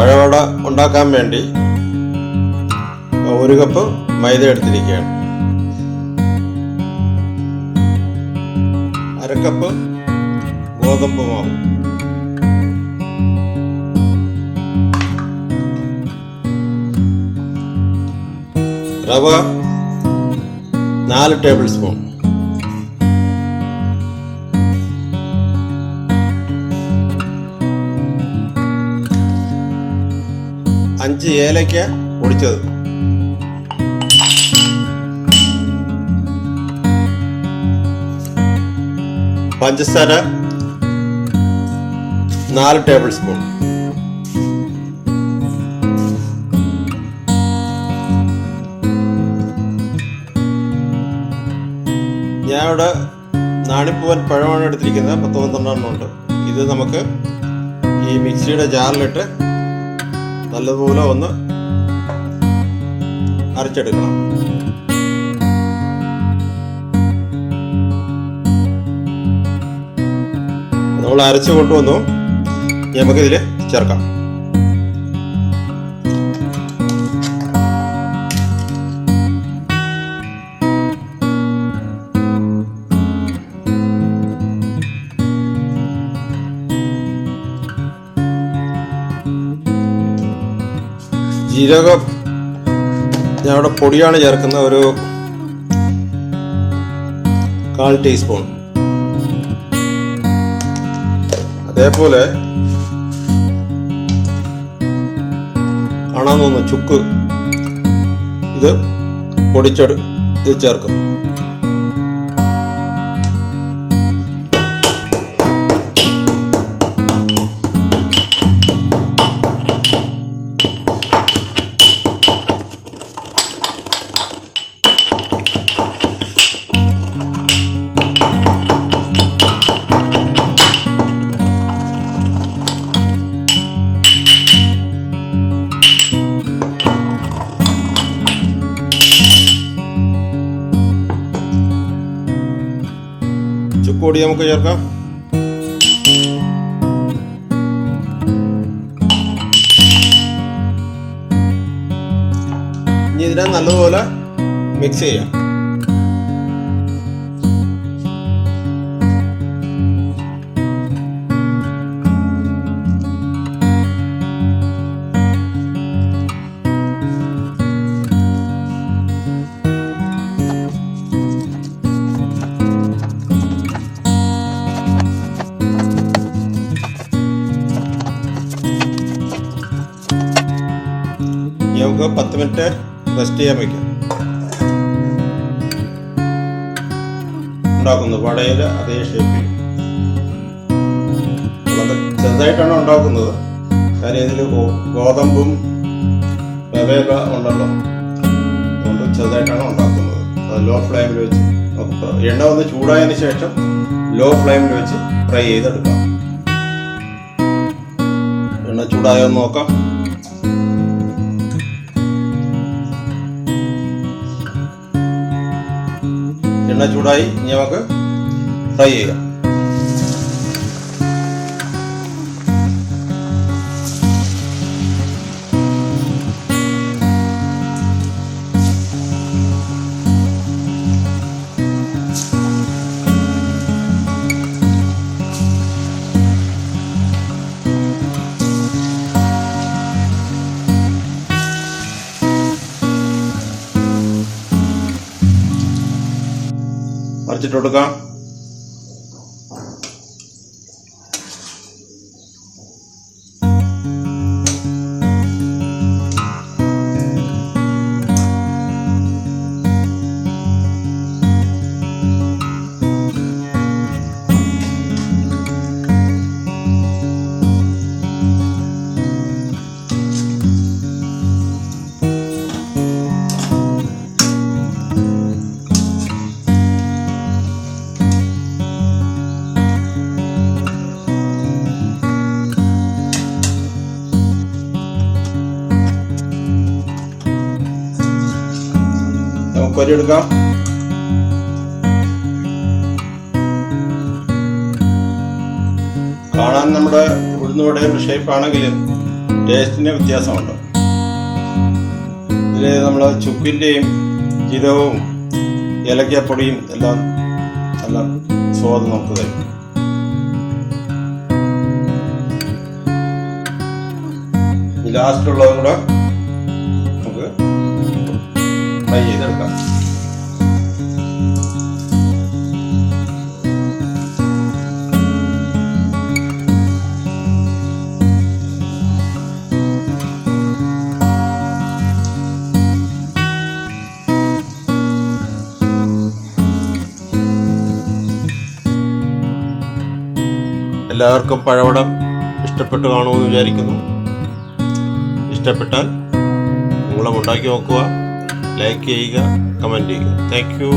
പഴവട ഉണ്ടാക്കാൻ വേണ്ടി 1 കപ്പ് മൈദ എടുത്തിരിക്കുകയാണ്. 1/2 കപ്പ് ഗോതമ്പ് മാവ്, റവ 4 ടേബിൾ സ്പൂൺ, അഞ്ച് ഏലക്ക പൊടിച്ചത്, പഞ്ചസാര 4 ടേബിൾ സ്പൂൺ, ഞാൻ ഇവിടെ നാണിപ്പൂവൻ പഴമാണ് എടുത്തിരിക്കുന്നത്. 10-12 ഉണ്ട്. ഇത് നമുക്ക് ഈ മിക്സിയുടെ ജാറിലിട്ട് നല്ലതുപോലെ ഒന്ന് അരച്ചെടുക്കണം. നമ്മൾ അരച്ച് കൊണ്ടുവന്നു, നമുക്കിതിൽ ചേർക്കാം. ജീരകം ഞാൻ ഇവിടെ പൊടിയാണ് ചേർക്കുന്നത്, ഒരു 1/4 ടീസ്പൂൺ. അതേപോലെ കാണാൻ തോന്നുന്നു ചുക്ക്, ഇത് ഇത് ചേർക്കും. പൊടി നമുക്ക് ചേർക്കാം. ഇനി ഇതിനെ നല്ലതുപോലെ മിക്സ് ചെയ്യാം. നമുക്ക് 10 മിനിറ്റ് റെസ്റ്റ് ചെയ്യാൻ വയ്ക്കാം. ഉണ്ടാക്കുന്നു വടയിൽ അതേ ഷേപ്പിൽ വളരെ ചെറുതായിട്ടാണ് ഉണ്ടാക്കുന്നത്. കാര്യം ഇതിൽ ഗോതമ്പും റവയൊക്കെ ഉണ്ടല്ലോ, അതുകൊണ്ട് ചെറുതായിട്ടാണ് ഉണ്ടാക്കുന്നത്. അത് ലോ ഫ്ലെയിമിൽ വെച്ച് എണ്ണ ഒന്ന് ചൂടായതിനു ശേഷം ലോ ഫ്ലെയിമിൽ വെച്ച് ഫ്രൈ ചെയ്തെടുക്കാം. എണ്ണ ചൂടായോ നോക്കാം. എണ്ണ ചൂടായി, ഇനി നമുക്ക് ഫ്രൈ ചെയ്യാം. മറിച്ചിട്ട് കൊടുക്കാം. പൊരിയെടുക്കാം. കാണാൻ നമ്മുടെ ഉഴുന്നുവടയുടെ ഷേപ്പ് ആണെങ്കിലും ടേസ്റ്റിന് വ്യത്യാസമുണ്ട്. ഇതിൽ നമ്മൾ ചുക്കിൻ്റെയും ജീരകവും ഏലക്കാപ്പൊടിയും എല്ലാം നല്ല സ്വാദ് നമുക്ക് തരും. ലാസ്റ്റുള്ളതും കൂടെ നമുക്ക് ഫ്രൈ ചെയ്തെടുക്കാം. എല്ലാവർക്കും പഴവടം ഇഷ്ടപ്പെട്ടു കാണുമെന്ന് വിചാരിക്കുന്നു. ഇഷ്ടപ്പെട്ടാൽ നിങ്ങളും ഉണ്ടാക്കി നോക്കുക, ലൈക്ക് ചെയ്യുക, കമൻറ്റ് ചെയ്യുക. Thank you.